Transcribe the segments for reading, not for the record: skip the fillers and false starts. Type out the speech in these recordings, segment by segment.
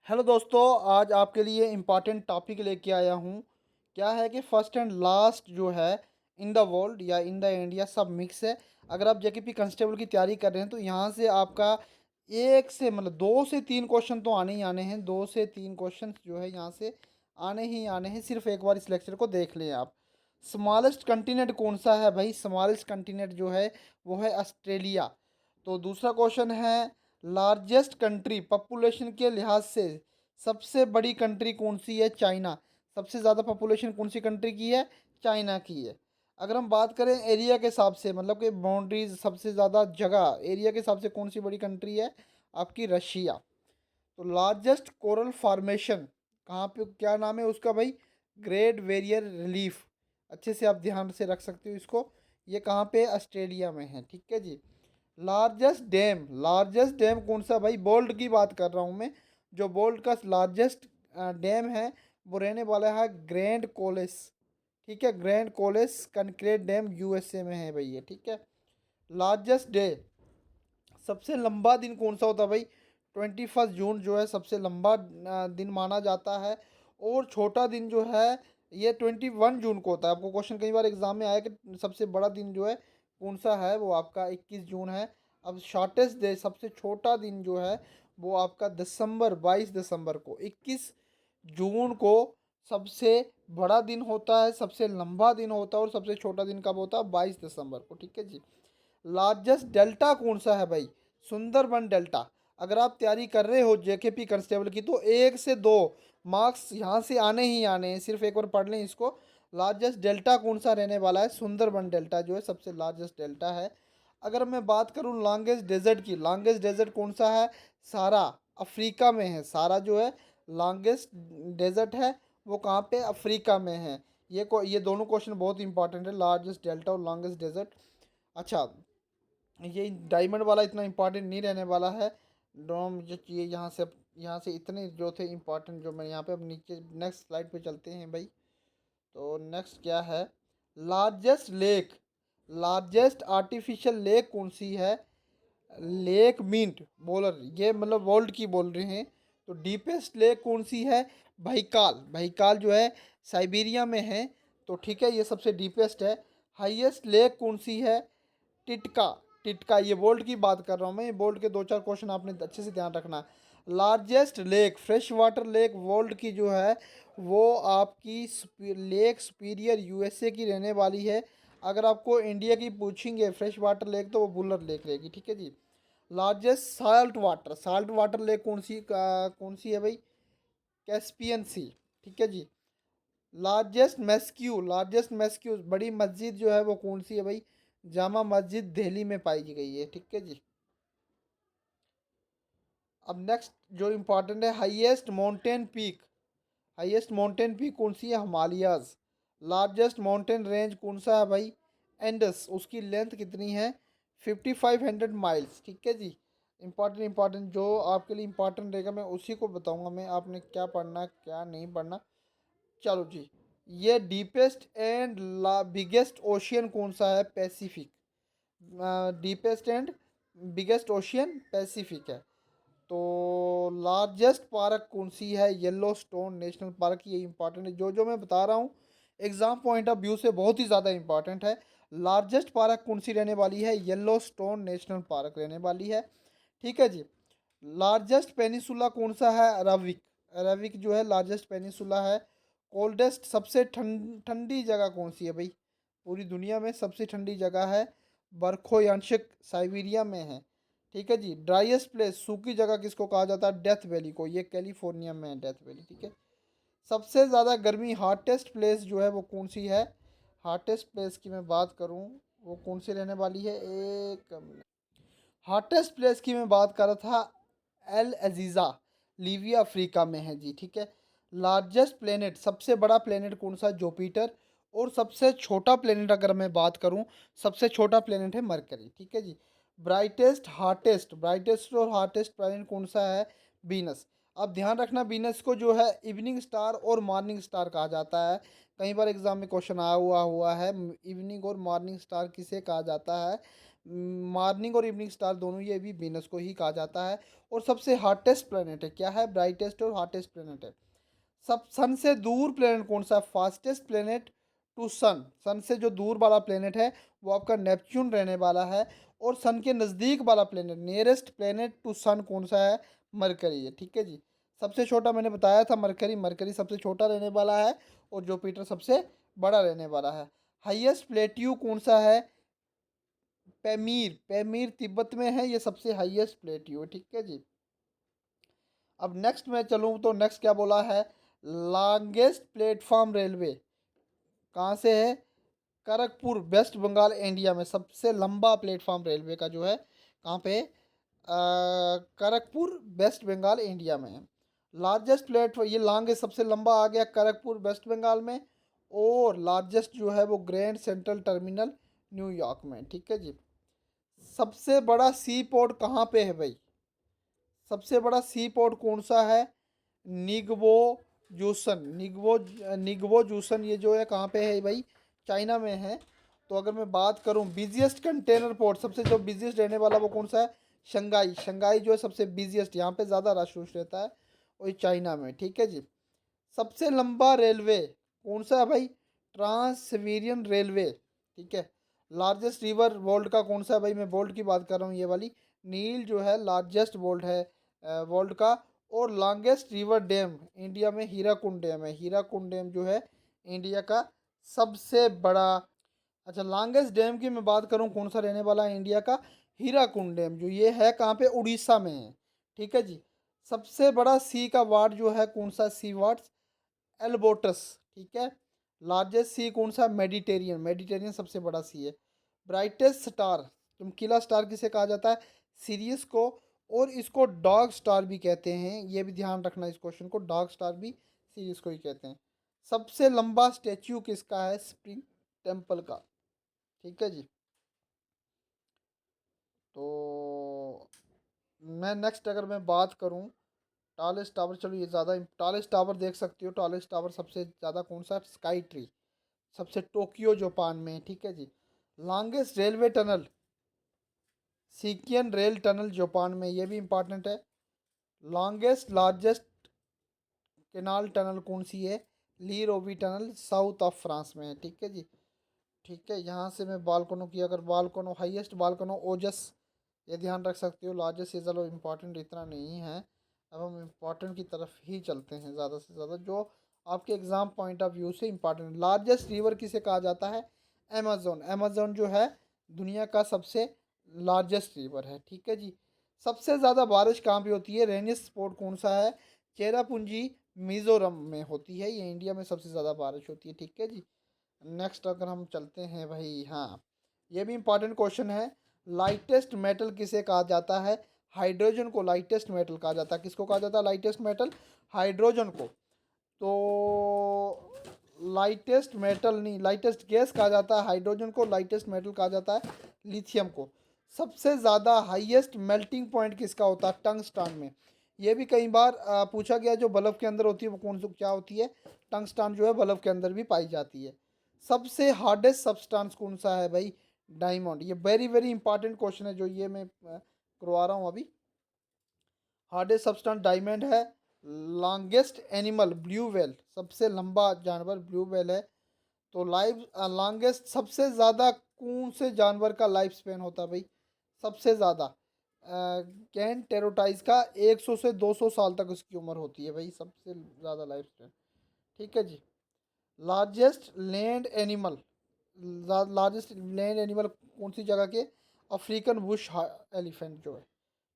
Hello दोस्तों, आज आपके लिए इम्पॉर्टेंट टॉपिक लेके आया हूँ। क्या है कि फर्स्ट एंड लास्ट जो है इन द वर्ल्ड या इन द इंडिया सब मिक्स है। अगर आप जेकेपी कांस्टेबल की तैयारी कर रहे हैं तो यहाँ से आपका एक से मतलब दो से तीन क्वेश्चन तो आने ही आने हैं। दो से तीन क्वेश्चन जो है यहाँ से आने ही आने हैं। सिर्फ एक बार इस लेक्चर को देख लें आप। स्मॉलेस्ट कंटिनेंट कौन सा है भाई? स्मॉलेस्ट कंटिनेंट जो है वो है ऑस्ट्रेलिया। तो दूसरा क्वेश्चन है, लार्जेस्ट कंट्री पॉपुलेशन के लिहाज से सबसे बड़ी कंट्री कौन सी है? चाइना। सबसे ज़्यादा पॉपुलेशन कौन सी कंट्री की है? चाइना की है। अगर हम बात करें एरिया के हिसाब से, मतलब कि बाउंड्रीज, सबसे ज़्यादा जगह एरिया के हिसाब से कौन सी बड़ी कंट्री है? आपकी रशिया। तो लार्जेस्ट कोरल फॉर्मेशन कहाँ पे, क्या नाम है उसका भाई? Great barrier relief. अच्छे से आप ध्यान से रख सकते हो इसको। ये कहाँ पे? ऑस्ट्रेलिया में है। ठीक है जी। लार्जेस्ट डैम कौन सा भाई? बोल्ट की बात कर रहा हूँ मैं। जो बोल्ट का लार्जेस्ट डैम है वो रहने वाला है ग्रैंड कोलेस। ठीक है, ग्रैंड कोलेस कंक्रीट डैम यूएसए में है भाई ये। ठीक है। लार्जेस्ट डे, सबसे लंबा दिन कौन सा होता है भाई? 21 जून जो है सबसे लंबा दिन माना जाता है। और छोटा दिन जो है ये 21 जून को होता है। आपको क्वेश्चन कई बार एग्जाम में आया कि सबसे बड़ा दिन जो है कौन सा है, वो आपका 21 जून है। अब शॉर्टेस्ट डे, सबसे छोटा दिन जो है वो आपका 22 दिसंबर को, 21 जून को सबसे बड़ा दिन होता है, सबसे लंबा दिन होता है। और सबसे छोटा दिन कब होता है? 22 दिसंबर को। ठीक है जी। लार्जेस्ट डेल्टा कौन सा है भाई? सुंदरबन डेल्टा। अगर आप तैयारी कर रहे हो जेकेपी कांस्टेबल की तो एक से दो मार्क्स यहाँ से आने ही आने हैं। सिर्फ एक बार पढ़ लें इसको। लार्जेस्ट डेल्टा कौन सा रहने वाला है? सुंदरबन डेल्टा जो है सबसे लार्जेस्ट डेल्टा है। अगर मैं बात करूँ लॉन्गेस्ट डेजर्ट की, लॉन्गेस्ट डेजर्ट कौन सा है? सारा। अफ्रीका में है सारा जो है। लॉन्गेस्ट डेजर्ट है वो कहाँ पे? अफ्रीका में है। ये दोनों क्वेश्चन बहुत इंपॉर्टेंट है, लार्जेस्ट डेल्टा और लॉन्गेस्ट डेजर्ट। अच्छा, ये डायमंड वाला इतना इम्पोर्टेंट नहीं रहने वाला है। डोम जो ये यहाँ से इतने जो थे इम्पोर्टेंट, जो मैं यहाँ पे अब नीचे नेक्स्ट स्लाइड पे चलते हैं भाई। तो नेक्स्ट क्या है? Largest lake, largest artificial lake कौन सी है? लेक मिंट बोलर, ये मतलब वर्ल्ड की बोल रहे हैं। तो डीपेस्ट लेक कौन सी है? भाईकाल। भाईकाल जो है साइबेरिया में है। तो ठीक है, ये सबसे डीपेस्ट है। हाईएस्ट लेक कौन सी है? टिटका। टिटका, ये बोल्ट की बात कर रहा हूँ मैं। ये बोल्ट के दो चार क्वेश्चन आपने अच्छे से ध्यान रखना। Largest lake, fresh water lake world की जो है वो आपकी लेक सुपीरियर यूएसए की रहने वाली है। अगर आपको इंडिया की पूछेंगे फ्रेश वाटर लेक तो वो बुलर लेक रहेगी। ठीक है जी। लार्जेस्ट साल्ट वाटर लेक कौन सी है भाई? कैस्पियन सी। ठीक है जी। लार्जेस्ट मेस्क्यू बड़ी मस्जिद जो है वो कौन सी है भाई? जामा मस्जिद दिल्ली में पाई गई है। ठीक है जी। अब नेक्स्ट जो इम्पोर्टेंट है, हाईएस्ट माउंटेन पीक कौन सी है? हिमालयाज। लार्जेस्ट माउंटेन रेंज कौन सा है भाई? एंडस। उसकी लेंथ कितनी है? 5500 माइल्स। ठीक है जी। इंपॉर्टेंट जो आपके लिए इंपॉर्टेंट रहेगा मैं उसी को बताऊंगा मैं, आपने क्या पढ़ना क्या नहीं पढ़ना। चलो जी। ये डीपेस्ट एंड बिगेस्ट ओशियन कौन सा है? Pacific. Deepest and biggest ocean Pacific है। तो लार्जेस्ट पार्क कौन सी है? Yellow stone national park. ये इंपॉर्टेंट है, जो मैं बता रहा हूँ एग्जाम पॉइंट ऑफ व्यू से बहुत ही ज़्यादा इंपॉर्टेंट है। लार्जेस्ट पार्क कौन सी रहने वाली है? येलो स्टोन नेशनल पार्क रहने वाली है। ठीक है जी। लार्जेस्ट पेनिसुला कौन सा है? अरविक। अरविक जो है लार्जेस्ट पेनिसुला है। कोल्डेस्ट, सबसे ठंडी जगह कौन सी है भाई? पूरी दुनिया में सबसे ठंडी जगह है बर्खोयांशिक साइबेरिया में है। ठीक है जी। ड्राइएस्ट प्लेस, सूखी जगह किसको कहा जाता है? डेथ वैली को। ये कैलिफोर्निया में है डेथ वैली। ठीक है। सबसे ज़्यादा गर्मी, हार्टेस्ट प्लेस जो है वो कौन सी है? हार्टेस्ट प्लेस की मैं बात करूँ वो कौन सी रहने वाली है? एक हॉटेस्ट प्लेस की मैं बात कर रहा था, एल अजीज़ा, लीबिया अफ्रीका में है जी। ठीक है। लार्जेस्ट प्लेनेट, सबसे बड़ा प्लेनेट कौन सा? जुपिटर। और सबसे छोटा प्लेनेट अगर मैं बात करूं, सबसे छोटा प्लेनेट है मरकरी। ठीक है जी। ब्राइटेस्ट और हार्टेस्ट प्लेनेट कौन सा है? बीनस। अब ध्यान रखना, बीनस को जो है इवनिंग स्टार और मॉर्निंग स्टार कहा जाता है। कई बार एग्जाम में क्वेश्चन आया हुआ है, इवनिंग और मॉर्निंग स्टार किसे कहा जाता है? मॉर्निंग और इवनिंग स्टार दोनों ये भी वीनस को ही कहा जाता है। और सबसे हॉटेस्ट प्लेनेट है, क्या है, ब्राइटेस्ट और हॉटेस्ट प्लेनेट है। सब सन से दूर प्लेनेट कौन सा, फास्टेस्ट प्लेनेट टू सन, सन से जो दूर वाला प्लेनेट है वो आपका नेपच्यून रहने वाला है। और सन के नज़दीक वाला प्लेनेट, नियरेस्ट प्लेनेट टू सन कौन सा है, मरकरी है, ठीक है जी। सबसे छोटा मैंने बताया था मरकरी, मरकरी सबसे छोटा रहने वाला है और जुपिटर सबसे बड़ा रहने वाला है। हाईएस्ट प्लेट्यू कौन सा है, पैमीर, पैमीर तिब्बत में है, ये सबसे हाईएस्ट प्लेट्यू है, ठीक है जी। अब नेक्स्ट मैं चलूँ तो नेक्स्ट क्या बोला है, लॉन्गेस्ट प्लेटफॉर्म रेलवे कहाँ से है, खड़गपुर वेस्ट बंगाल इंडिया में सबसे लंबा प्लेटफॉर्म रेलवे का जो है कहाँ पे, खड़गपुर वेस्ट बंगाल इंडिया में है। लार्जेस्ट प्लेटफॉर्म, ये लॉन्गेस्ट सबसे लंबा आ गया खड़गपुर वेस्ट बंगाल में। और लार्जेस्ट जो है वो ग्रैंड सेंट्रल टर्मिनल न्यूयॉर्क में, ठीक है जी। सबसे बड़ा सी पोर्ट कहाँ पे है भाई, सबसे बड़ा सी पोर्ट कौन सा है, निगवो जूसन, निगवो जूसन ये जो है कहाँ पे है भाई, चाइना में है। तो अगर मैं बात करूँ बिजिएस्ट कंटेनर पोर्ट, सबसे जो बिजिएस्ट रहने वाला वो कौन सा है, शंघाई, शंघाई जो है सबसे बिजिएस्ट, यहाँ पे ज़्यादा रश वुश रहता है, वही चाइना में, ठीक है जी। सबसे लंबा रेलवे कौन सा है भाई, ट्रांस सिबेरियन रेलवे, ठीक है। लार्जेस्ट रिवर वर्ल्ड का कौन सा है भाई, मैं वर्ल्ड की बात कर रहा हूँ ये वाली, नील जो है लार्जेस्ट वर्ल्ड है वर्ल्ड का। और लॉन्गेस्ट रिवर डैम इंडिया में हीराकुंड डैम है, हीराकुंड डैम जो है इंडिया का सबसे बड़ा। अच्छा, लॉन्गेस्ट डैम की मैं बात करूँ कौन सा रहने वाला है इंडिया का, हीराकुंड डैम, जो ये है कहाँ पे, उड़ीसा में है, ठीक है जी। सबसे बड़ा सी का वार्ड जो है कौन सा, सी वार्ड एल्बोटस, ठीक है। लार्जेस्ट सी कौन सा, मेडिटेरियन, मेडिटेरियन सबसे बड़ा सी है। ब्राइटेस्ट स्टार, चमकीला स्टार किसे कहा जाता है, सीरियस को। और इसको डॉग स्टार भी कहते हैं, ये भी ध्यान रखना इस क्वेश्चन को, डॉग स्टार भी सीरियस को ही कहते हैं। सबसे लंबा स्टेच्यू किसका है, स्प्रिंग टेम्पल का, ठीक है जी। तो मैं नेक्स्ट अगर मैं बात करूं टॉलेस्ट टावर, चलो ये ज़्यादा, टॉलेस्ट टावर देख सकते हो, टॉलेस्ट टावर सबसे ज़्यादा कौन सा, स्काई ट्री, सबसे टोक्यो जापान में, ठीक है जी। Longest railway tunnel, Seikan rail tunnel Japan में, ये भी इंपॉर्टेंट है। लॉन्गेस्ट लार्जेस्ट केनाल टनल कौन सी है, ली रोवी टनल साउथ ऑफ फ्रांस में है, ठीक है जी। ठीक है, यहाँ से मैं बालकनों की, अगर बालकनों हाईएस्ट बालकनों ओजस, ये ध्यान रख सकते हो, लार्जेस्ट ये चलो इम्पॉर्टेंट इतना नहीं है। अब हम इम्पॉर्टेंट की तरफ ही चलते हैं, ज़्यादा से ज़्यादा जो आपके एग्ज़ाम पॉइंट ऑफ व्यू से इम्पॉर्टेंट। लार्जेस्ट रिवर किसे कहा जाता है, अमेज़न, अमेज़न जो है दुनिया का सबसे लार्जेस्ट रिवर है, ठीक है जी। सबसे ज़्यादा बारिश कहाँ पे होती है, रेनी स्पॉट कौन सा है, चेरापूंजी मिज़ोरम में होती है, ये इंडिया में सबसे ज़्यादा बारिश होती है, ठीक है जी। नेक्स्ट अगर हम चलते हैं भाई, हाँ ये भी इंपॉर्टेंट क्वेश्चन है, लाइटेस्ट मेटल किसे कहा जाता है, हाइड्रोजन को लाइटेस्ट मेटल कहा जाता है, किसको कहा जाता है लाइटेस्ट मेटल, हाइड्रोजन को। तो लाइटेस्ट मेटल नहीं, लाइटेस्ट गैस कहा जाता है हाइड्रोजन को, लाइटेस्ट मेटल कहा जाता है लिथियम को। सबसे ज़्यादा हाईएस्ट मेल्टिंग पॉइंट किसका होता है, टंगस्टन में। ये भी कई बार पूछा गया, जो बल्ब के अंदर होती है वो कौन सी क्या होती है, टंगस्टन जो है बल्ब के अंदर भी पाई जाती है। सबसे हार्डेस्ट सब्सटेंस कौन सा है भाई, डायमंड। ये वेरी वेरी इंपॉर्टेंट क्वेश्चन है जो ये मैं करवा रहा हूँ अभी। हार्डेस्ट सब्सटेंस डायमंड है। लॉन्गेस्ट एनिमल ब्लू व्हेल, सबसे लंबा जानवर ब्लू व्हेल है। तो लाइफ लॉन्गेस्ट, सबसे ज़्यादा कौन से जानवर का लाइफ स्पेन होता है भाई, सबसे ज़्यादा कैन टेरोटाइज का 100 से 200 साल तक उसकी उम्र होती है भाई, सबसे ज़्यादा लाइफ स्पेन, ठीक है जी। Largest land animal, largest land animal कौन सी जगह के, अफ्रीकन बुश एलिफेंट जो है,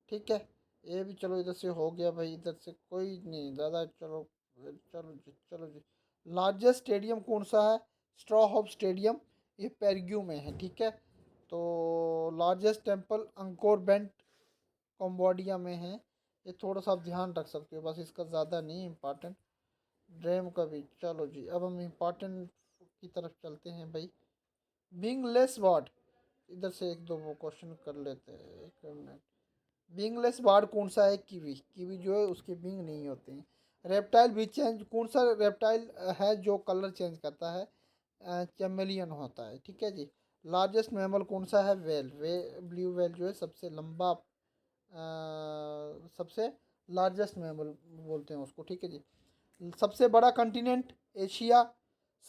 ठीक है। ये भी चलो इधर से हो गया भाई, इधर से कोई नहीं ज़्यादा, चलो चलो जी, चलो जी। लार्जेस्ट स्टेडियम कौन सा है, स्ट्रॉ हॉप स्टेडियम, ये पेरग्यू में है, ठीक है। तो largest temple Angkor bent Cambodia में है, ये थोड़ा सा आप ध्यान रख सकते हो, बस इसका ज़्यादा नहीं इम्पॉर्टेंट। ड्रेम का भी, चलो जी अब हम इम्पॉर्टेंट की तरफ चलते हैं भाई। विंगलेस बर्ड, इधर से एक दो वो क्वेश्चन कर लेते हैं, एक मिनट। विंगलेस बर्ड कौन सा है, कीवी, कीवी जो है उसके विंग नहीं होते हैं। रेप्टाइल भी चेंज, कौन सा रेप्टाइल है जो कलर चेंज करता है, चैमेलियन होता है, ठीक है जी। लार्जेस्ट मैमल कौन सा है? वेल, वे ब्लू वेल जो है सबसे लंबा, सबसे लार्जेस्ट मैमल बोलते हैं उसको, ठीक है जी। सबसे बड़ा कंटिनेंट एशिया,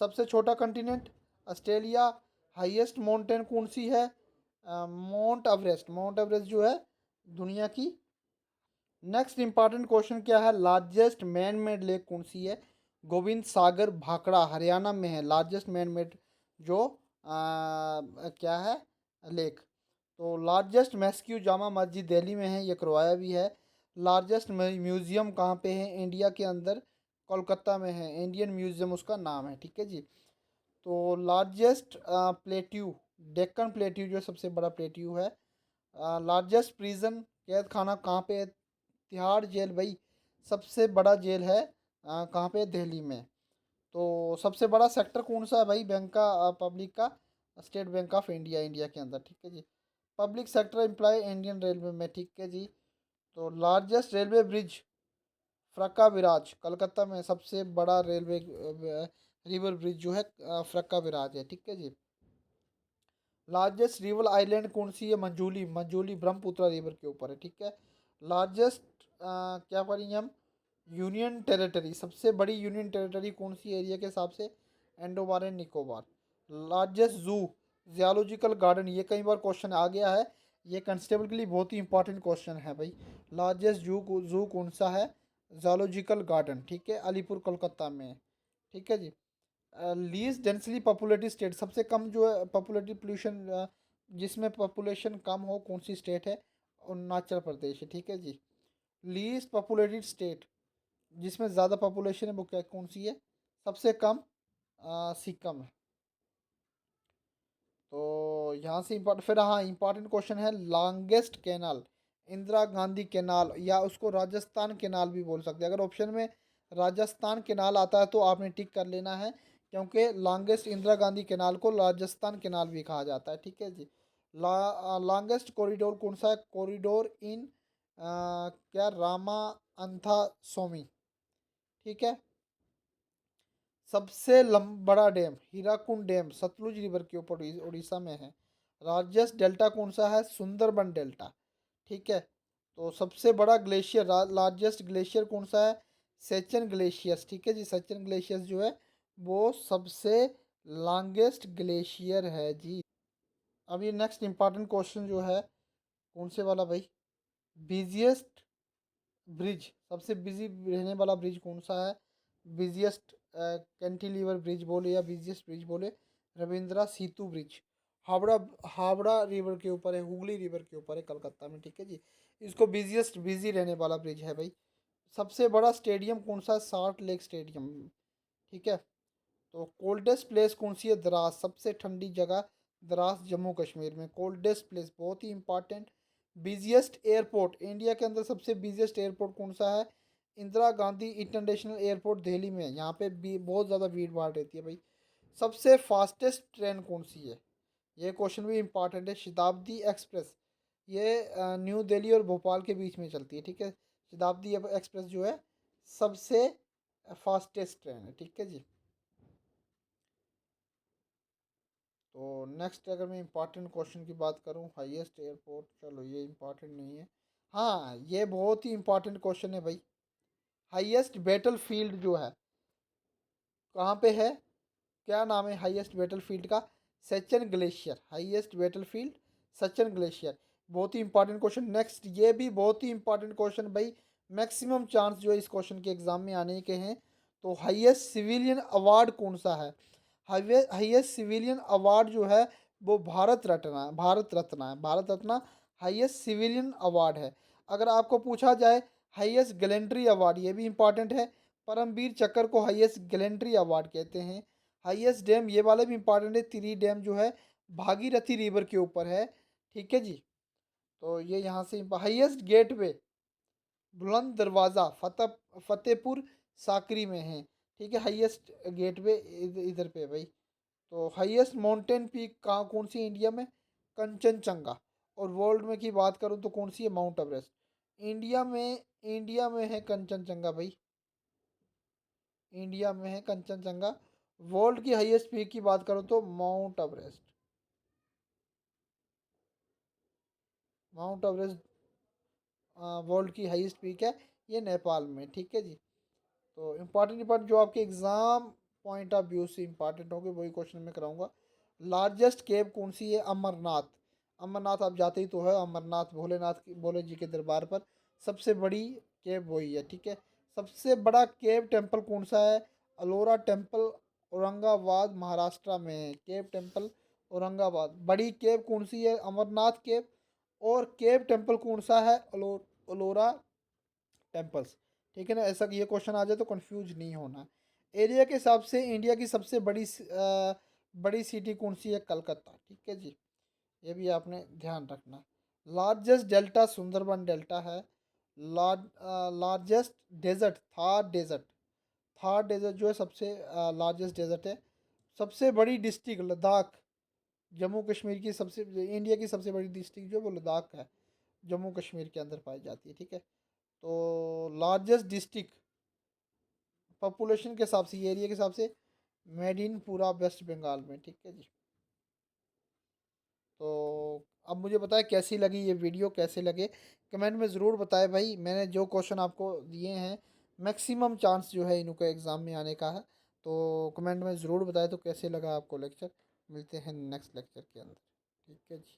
सबसे छोटा कंटिनेंट ऑस्ट्रेलिया, हाईएस्ट माउंटेन कौन सी है? माउंट एवरेस्ट, माउंट एवरेस्ट जो है दुनिया की। नेक्स्ट इंपॉर्टेंट क्वेश्चन क्या है? लार्जेस्ट मैन मेड लेक कौन सी है? गोविंद सागर भाखड़ा हरियाणा में है लार्जेस्ट मैन मेड जो क्या है लेक। तो लार्जेस्ट मस्जिद जामा मस्जिद दिल्ली में है, ये करवाया भी है। लार्जेस्ट म्यूज़ियम कहाँ पे है? इंडिया के अंदर कोलकाता में है, इंडियन म्यूज़ियम उसका नाम है, ठीक है जी। तो लार्जेस्ट प्लेट्यू, डेक्कन प्लेट्यू जो सबसे बड़ा प्लेट्यू है। लार्जेस्ट प्रिजन कैद खाना कहाँ पे है? तिहाड़ जेल भाई सबसे बड़ा जेल है, कहाँ पे? दिल्ली में। तो सबसे बड़ा सेक्टर कौन सा है भाई बैंक का, पब्लिक का? State Bank of India, India के अंदर, ठीक है जी। Public sector employ Indian railway में, ठीक है जी। तो largest railway bridge Farakka barrage Calcutta में, सबसे बड़ा रेलवे रिवर ब्रिज जो है फ्रक्का विराज है, ठीक है जी। लार्जेस्ट रिवर आइलैंड कौन सी है? मंजूली, मंजूली ब्रह्मपुत्र रिवर के ऊपर है, ठीक है। लार्जेस्ट क्या पढ़ेंगे हम? यूनियन टेरिटरी, सबसे बड़ी यूनियन टेरिटरी कौन सी एरिया के हिसाब से? एंडोबार एंड निकोबार। लार्जेस्ट जू, जियोलॉजिकल गार्डन, ये कई बार क्वेश्चन आ गया है, ये कंस्टेबल के लिए बहुत ही इंपॉर्टेंट क्वेश्चन है भाई। लार्जेस्ट जू कौन सा है? जियोलॉजिकल गार्डन, ठीक है, अलीपुर कोलकाता में है, ठीक है जी। लीस्ट डेंसली पॉपुलेटेड स्टेट, सबसे कम जो है पॉपुलेटेड पोल्यूशन जिसमें पॉपुलेशन कम हो, कौन सी स्टेट है? अरुणाचल प्रदेश है, ठीक है जी। लीस्ट पॉपुलेटेड स्टेट जिसमें ज़्यादा पॉपुलेशन है वो क्या कौन सी है? सबसे कम सिक्किम है। तो यहाँ से इम्पोर्टेंट, फिर हाँ इम्पॉर्टेंट क्वेश्चन है, longest canal, Indira Gandhi canal या उसको राजस्थान कैनाल भी बोल सकते हैं। अगर ऑप्शन में राजस्थान कैनाल आता है तो आपने टिक कर लेना है, क्योंकि लॉन्गेस्ट इंदिरा गांधी कैनाल को राजस्थान कैनाल भी कहा जाता है, ठीक है जी। लॉन्गेस्ट कॉरिडोर कौन सा है? कॉरिडोर इन क्या रामा अंथा सोमी, ठीक है। सबसे बड़ा dam Hirakud dam Sutlej river के ऊपर उड़ीसा में है। लार्जेस्ट डेल्टा कौन सा है? सुंदरबन डेल्टा, ठीक है। तो सबसे बड़ा ग्लेशियर, लार्जेस्ट ग्लेशियर कौन सा है? सेचन ग्लेशियर्स, ठीक है जी। सेचन ग्लेशियर्स जो है वो सबसे लॉन्गेस्ट ग्लेशियर है जी। अब ये नेक्स्ट इंपॉर्टेंट क्वेश्चन जो है कौन से वाला भाई? बिजिएस्ट ब्रिज, सबसे बिजी रहने वाला ब्रिज कौन सा है? बिजिएस्ट कैंटिलीवर ब्रिज बोले या बिजिएस्ट ब्रिज बोले, रविंद्रा सेतु ब्रिज, हावड़ा, हावड़ा रिवर के ऊपर है, हुगली रिवर के ऊपर है कलकत्ता में, ठीक है जी। इसको बिजिएस्ट बिजी रहने वाला ब्रिज है भाई। सबसे बड़ा स्टेडियम कौन सा है? साल्ट लेक स्टेडियम, ठीक है। तो कोल्डेस्ट प्लेस कौन सी है? द्रास, सबसे ठंडी जगह द्रास जम्मू कश्मीर में, कोल्डेस्ट प्लेस, बहुत ही इंपॉर्टेंट। बिजिएस्ट एयरपोर्ट, इंडिया के अंदर सबसे बिजिएस्ट एयरपोर्ट कौन सा है? इंदिरा गांधी इंटरनेशनल एयरपोर्ट दिल्ली में है, यहाँ पे भी बहुत ज़्यादा भीड़ भाड़ रहती है भाई। सबसे फास्टेस्ट ट्रेन कौन सी है? ये क्वेश्चन भी इंपॉर्टेंट है। शताब्दी एक्सप्रेस, ये न्यू दिल्ली और भोपाल के बीच में चलती है, ठीक है। शताब्दी एक्सप्रेस जो है सबसे फास्टेस्ट ट्रेन है, ठीक है जी। तो नेक्स्ट अगर मैं इंपॉर्टेंट क्वेश्चन की बात करूं, हाईएस्ट एयरपोर्ट, चलो ये इंपॉर्टेंट नहीं है। हाँ ये बहुत ही इंपॉर्टेंट क्वेश्चन है भाई। हाईएस्ट बैटल फील्ड जो है कहाँ पे है? क्या नाम है हाईएस्ट बैटल फील्ड का? Sachin glacier, highest battle field Sachin glacier. बहुत ही इंपॉर्टेंट क्वेश्चन। नेक्स्ट ये भी बहुत ही इंपॉर्टेंट क्वेश्चन भाई, मैक्सिमम चांस जो है इस क्वेश्चन के एग्जाम में आने के हैं। तो हाईएस्ट सिविलियन अवार्ड कौन सा है? हाईएस्ट सिविलियन अवार्ड जो है वो भारत रत्न है, भारत रत्न है, Bharat Ratna highest civilian award है। अगर आपको पूछा जाए हाईएस्ट गैलेंट्री अवार्ड, ये भी इंपॉर्टेंट है, परमवीर चक्र को हाईएस्ट गैलेंट्री अवार्ड कहते हैं। हाईएस्ट डैम, ये वाला भी इंपॉर्टेंट है, तिरी डैम जो है भागीरथी रिवर के ऊपर है, ठीक है जी। तो ये यहाँ से हाईएस्ट गेटवे बुलंद दरवाज़ा फतेहपुर साकरी में है, ठीक है। हाईएस्ट गेटवे इधर पे भाई। तो हाईएस्ट माउंटेन पीक कहाँ कौन सी इंडिया में? कंचनजंगा। और वर्ल्ड में की बात करूँ तो कौन सी है? Mount Everest. इंडिया में है कंचनजंगा भाई, इंडिया में है कंचनजंगा। वर्ल्ड की हाईएस्ट पीक की बात करो तो mount Everest. Mount Everest world की हाईएस्ट पीक है, ये नेपाल में। ठीक है जी। तो इम्पॉर्टेंट जो आपके एग्ज़ाम पॉइंट ऑफ व्यू से इम्पॉर्टेंट होंगे वही क्वेश्चन मैं कराऊंगा। लार्जेस्ट केव कौन सी है? अमरनाथ। अमरनाथ आप जाते ही तो है, अमरनाथ भोलेनाथ की, भोले जी के दरबार पर सबसे बड़ी केव वही है। ठीक है। सबसे बड़ा केव टेम्पल कौन सा है? अलोरा टेम्पल औरंगाबाद महाराष्ट्र में है। Cave temple Aurangabad. बड़ी केव कौन सी है? अमरनाथ केव। और केव टेम्पल कौन सा है? अलोरा टेम्पल्स। ठीक है ना। ऐसा कि ये क्वेश्चन आ जाए तो कंफ्यूज नहीं होना। एरिया के हिसाब से इंडिया की सबसे बड़ी सिटी कौन सी है? कलकत्ता। ठीक है जी। ये भी आपने ध्यान रखना। लार्जेस्ट डेल्टा सुंदरबन डेल्टा है। Largest desert Thar desert. Thar desert जो है सबसे लार्जेस्ट डेजर्ट है। सबसे बड़ी डिस्ट्रिक्ट लद्दाख। जम्मू कश्मीर की सबसे, इंडिया की सबसे बड़ी डिस्ट्रिक्ट जो है वो लद्दाख है, जम्मू कश्मीर के अंदर पाई जाती है। ठीक है। तो लार्जेस्ट डिस्ट्रिक्ट पॉपुलेशन के हिसाब से, एरिया के हिसाब से, मेड इन पूरा वेस्ट बंगाल में। ठीक है जी। तो अब मुझे बताए कैसी लगी ये वीडियो, कैसे लगे कमेंट में ज़रूर बताए भाई। मैंने जो क्वेश्चन आपको दिए हैं मैक्सिमम चांस जो है इनका एग्ज़ाम में आने का है। तो कमेंट में ज़रूर बताए तो कैसे लगा आपको लेक्चर। मिलते हैं नेक्स्ट लेक्चर के अंदर। ठीक है जी।